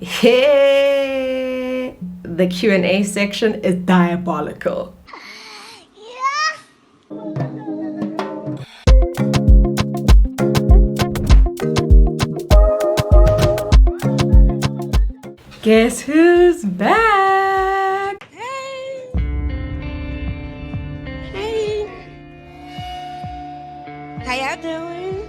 Hey, the Q&A section is diabolical. Guess who's back? Hey! Hey! How y'all doing?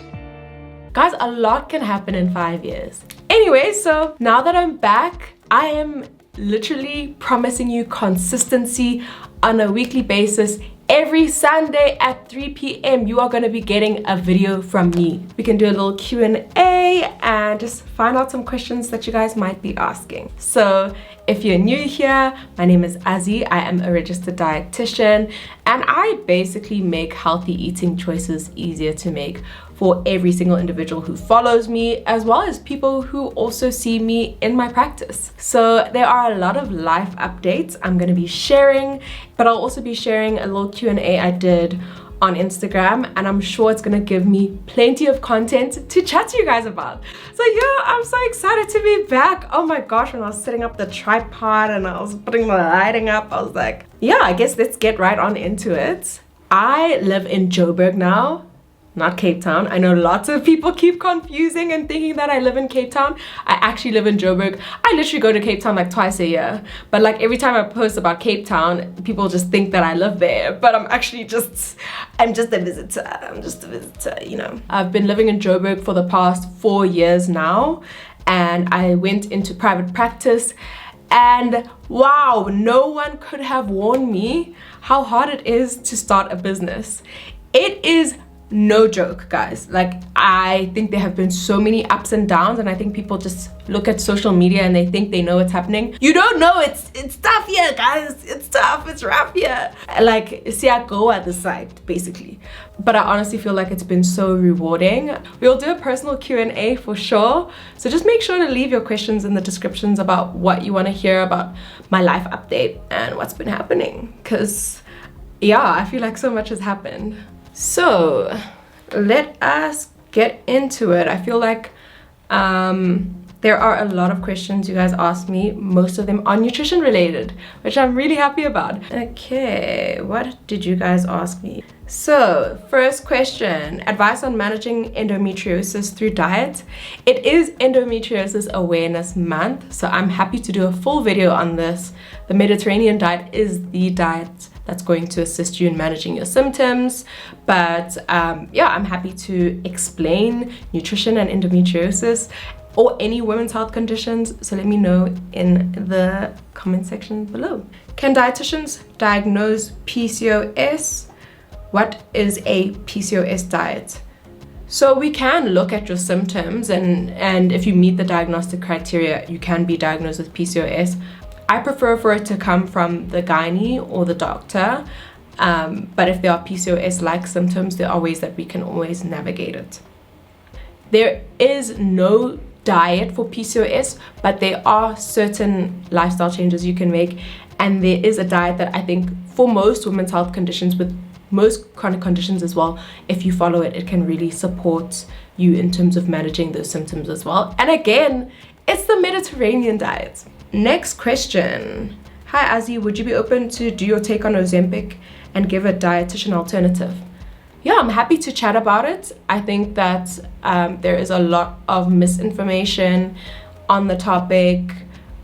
Guys, a lot can happen in 5 years. Anyway, so now that I'm back, I am literally promising you consistency on a weekly basis. Every Sunday at 3 p.m. you are going to be getting a video from me. We can do a little Q&A and just find out some questions that you guys might be asking. So if you're new here, my name is Azzy. I am a registered dietitian and I basically make healthy eating choices easier to make for every single individual who follows me, as well as people who also see me in my practice. So there are a lot of life updates I'm going to be sharing, but I'll also be sharing a little Q&A I did on Instagram, and I'm sure it's going to give me plenty of content to chat to you guys about. So yeah, I'm so excited to be back. Oh my gosh, when I was setting up the tripod and I was putting the lighting up, I was like, yeah, I guess let's get right on into it. I live in Joburg now, not Cape Town. I know lots of people keep confusing and thinking that I live in Cape Town. I actually live in Joburg. I literally go to Cape Town like twice a year. But like every time I post about Cape Town, people just think that I live there. But I'm just a visitor. I'm just a visitor, you know. I've been living in Joburg for the past 4 years now. And I went into private practice. And wow, no one could have warned me how hard it is to start a business. It is no joke, guys. Like, I think there have been so many ups and downs, and I think people just look at social media and they think they know what's happening. You don't know. It's tough here, guys. It's tough. It's rough here. Like, go at the site, basically. But I honestly feel like it's been so rewarding. We'll do a personal Q&A for sure. So just make sure to leave your questions in the descriptions about what you want to hear about my life update and what's been happening. Because, yeah, I feel like so much has happened. So let us get into it. I feel like there are a lot of questions you guys asked me. Most of them are nutrition related, which I'm really happy about. Okay, what did you guys ask me? So first question, advice on managing endometriosis through diet. It is Endometriosis Awareness Month, so I'm happy to do a full video on this. The Mediterranean diet is the diet that's going to assist you in managing your symptoms. But yeah, I'm happy to explain nutrition and endometriosis or any women's health conditions. So let me know in the comment section below. Can dietitians diagnose PCOS? What is a PCOS diet? So we can look at your symptoms and if you meet the diagnostic criteria, you can be diagnosed with PCOS. I prefer for it to come from the gynae or the doctor, but if there are PCOS-like symptoms, there are ways that we can always navigate it. There is no diet for PCOS, but there are certain lifestyle changes you can make, and there is a diet that I think for most women's health conditions, with most chronic conditions as well, if you follow it, it can really support you in terms of managing those symptoms as well. And again, it's the Mediterranean diet. Next question. Hi Azzy, would you be open to do your take on Ozempic and give a dietitian alternative? Yeah, I'm happy to chat about it. I think that there is a lot of misinformation on the topic.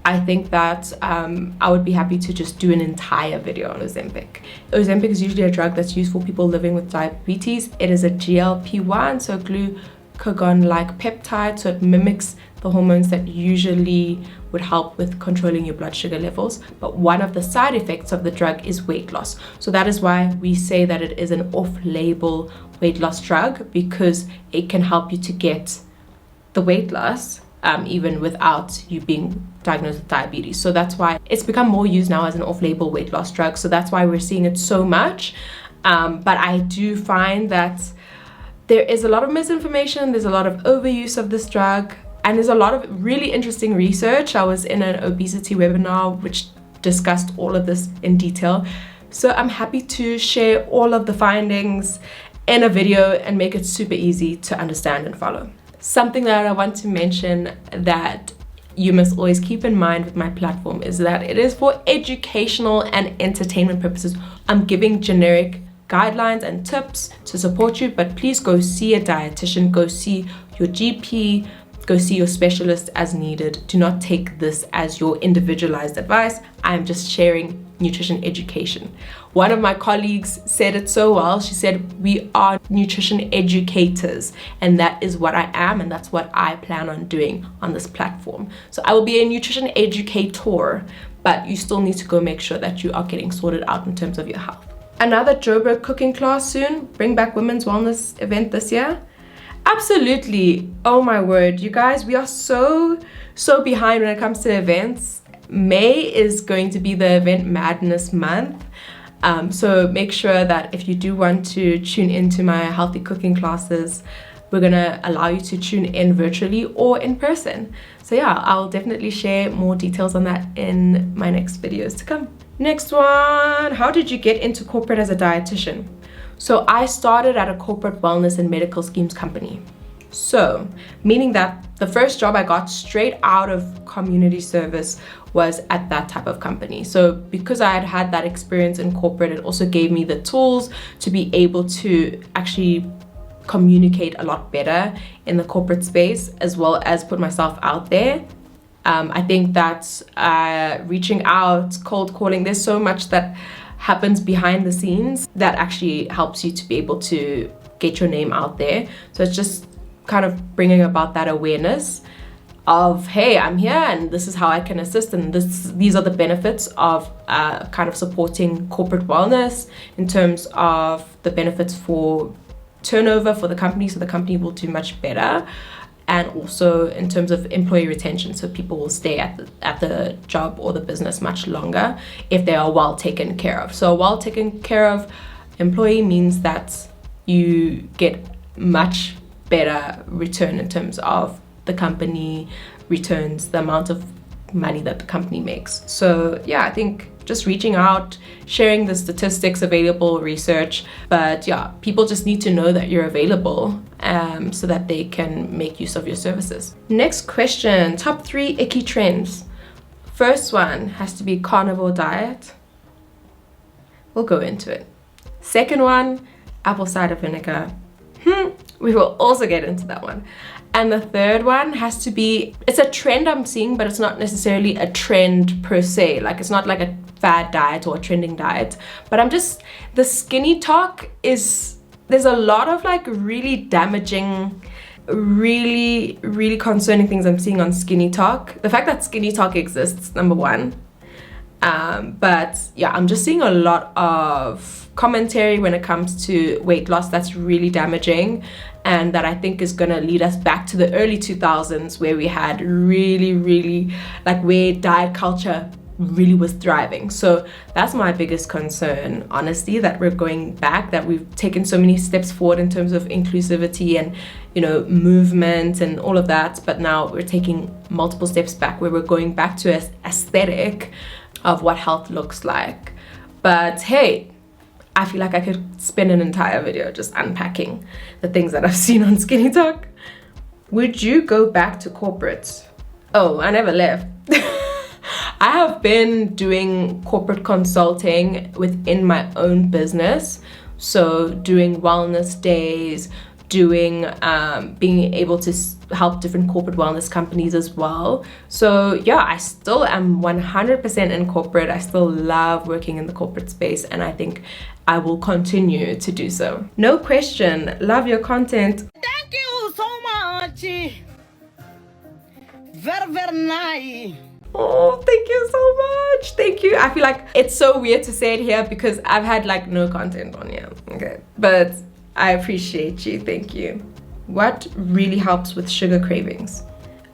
I think that I would be happy to just do an entire video on Ozempic. Ozempic is usually a drug that's used for people living with diabetes. It is a GLP-1, so glucagon-like peptide, so it mimics the hormones that usually would help with controlling your blood sugar levels. But one of the side effects of the drug is weight loss. So that is why we say that it is an off-label weight loss drug, because it can help you to get the weight loss even without you being diagnosed with diabetes. So that's why it's become more used now as an off-label weight loss drug. So that's why we're seeing it so much. But I do find that there is a lot of misinformation. There's a lot of overuse of this drug. And there's a lot of really interesting research. I was in an obesity webinar which discussed all of this in detail. So I'm happy to share all of the findings in a video and make it super easy to understand and follow. Something that I want to mention that you must always keep in mind with my platform is that it is for educational and entertainment purposes. I'm giving generic guidelines and tips to support you, but please go see a dietitian, go see your GP, go see your specialist as needed. Do not take this as your individualized advice. I'm just sharing nutrition education. One of my colleagues said it so well. She said, we are nutrition educators, and that is what I am, and that's what I plan on doing on this platform. So I will be a nutrition educator, but you still need to go make sure that you are getting sorted out in terms of your health. Another Joburg cooking class soon. Bring back women's wellness event this year. Absolutely. Oh my word, you guys, we are so behind when it comes to events. May is going to be the event madness month. So make sure that if you do want to tune into my healthy cooking classes, we're gonna allow you to tune in virtually or in person. So yeah, I'll definitely share more details on that in my next videos to come. Next one, how did you get into corporate as a dietitian? So I started at a corporate wellness and medical schemes company. So, meaning that the first job I got straight out of community service was at that type of company. So because I had had that experience in corporate, it also gave me the tools to be able to actually communicate a lot better in the corporate space, as well as put myself out there. I think that reaching out, cold calling, there's so much that happens behind the scenes that actually helps you to be able to get your name out there. So it's just kind of bringing about that awareness of, hey, I'm here and this is how I can assist, and these are the benefits of kind of supporting corporate wellness in terms of the benefits for turnover for the company, so the company will do much better, and also in terms of employee retention, so people will stay at the job or the business much longer if they are well taken care of. So a well taken care of employee means that you get much better return in terms of the company returns, the amount of money that the company makes. So yeah, I think just reaching out, sharing the statistics, available research, but yeah, people just need to know that you're available so that they can make use of your services. Next question, top 3 icky trends. First one has to be carnivore diet. We'll go into it. Second one, apple cider vinegar. We will also get into that one. And the third one has to be, it's a trend I'm seeing, but it's not necessarily a trend per se. Like it's not like a fad diet or a trending diet, but the skinny talk is, there's a lot of like really damaging, really concerning things I'm seeing on skinny talk. The fact that skinny talk exists, number one. But yeah, I'm just seeing a lot of commentary when it comes to weight loss that's really damaging, and that I think is gonna lead us back to the early 2000s where we had really like where diet culture really was thriving. So that's my biggest concern, honestly, that we're going back, that we've taken so many steps forward in terms of inclusivity and, you know, movement and all of that, but now we're taking multiple steps back where we're going back to an aesthetic of what health looks like. But hey, I feel like I could spend an entire video just unpacking the things that I've seen on Skinny Talk. Would you go back to corporate? Oh, I never left. I have been doing corporate consulting within my own business. So doing wellness days, doing being able to help different corporate wellness companies as well. So yeah, I still am 100% in corporate. I still love working in the corporate space, and I think I will continue to do so. No question, love your content. Thank you so much. Very nice. Oh, thank you so much. Thank you. I feel like it's so weird to say it here because I've had like no content on here. Okay, but I appreciate you. Thank you. What really helps with sugar cravings?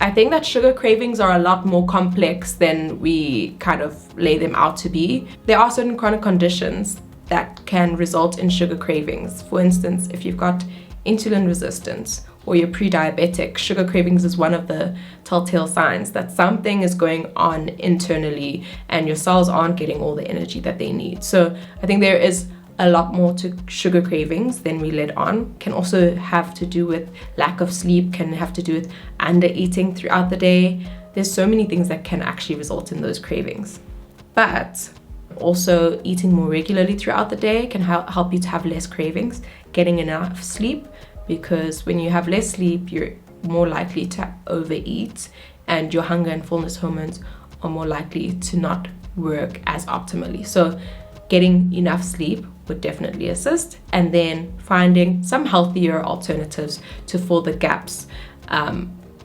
I think that sugar cravings are a lot more complex than we kind of lay them out to be. There are certain chronic conditions that can result in sugar cravings. For instance, if you've got insulin resistance or you're pre-diabetic, sugar cravings is one of the telltale signs that something is going on internally and your cells aren't getting all the energy that they need. So I think there is a lot more to sugar cravings than we let on. Can also have to do with lack of sleep, can have to do with under eating throughout the day. there's so many things that can actually result in those cravings. But also eating more regularly throughout the day can help you to have less cravings, getting enough sleep, because when you have less sleep, you're more likely to overeat, and your hunger and fullness hormones are more likely to not work as optimally. So getting enough sleep would definitely assist, and then finding some healthier alternatives to fill the gaps.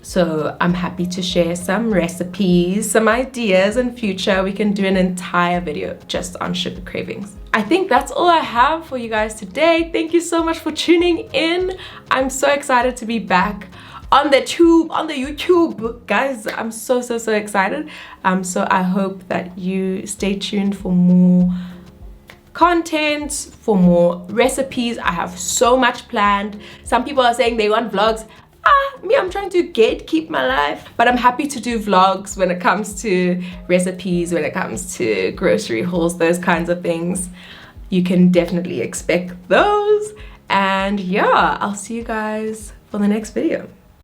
So I'm happy to share some recipes, some ideas. In future we can do an entire video just on sugar cravings. I think that's all I have for you guys today. Thank you so much for tuning in. I'm so excited to be back on the YouTube, guys. I'm so excited. So I hope that you stay tuned for more content, for more recipes. I have so much planned. Some people are saying they want vlogs. Me, I'm trying to keep my life, but I'm happy to do vlogs when it comes to recipes, when it comes to grocery hauls, those kinds of things. You can definitely expect those. And yeah, I'll see you guys for the next video.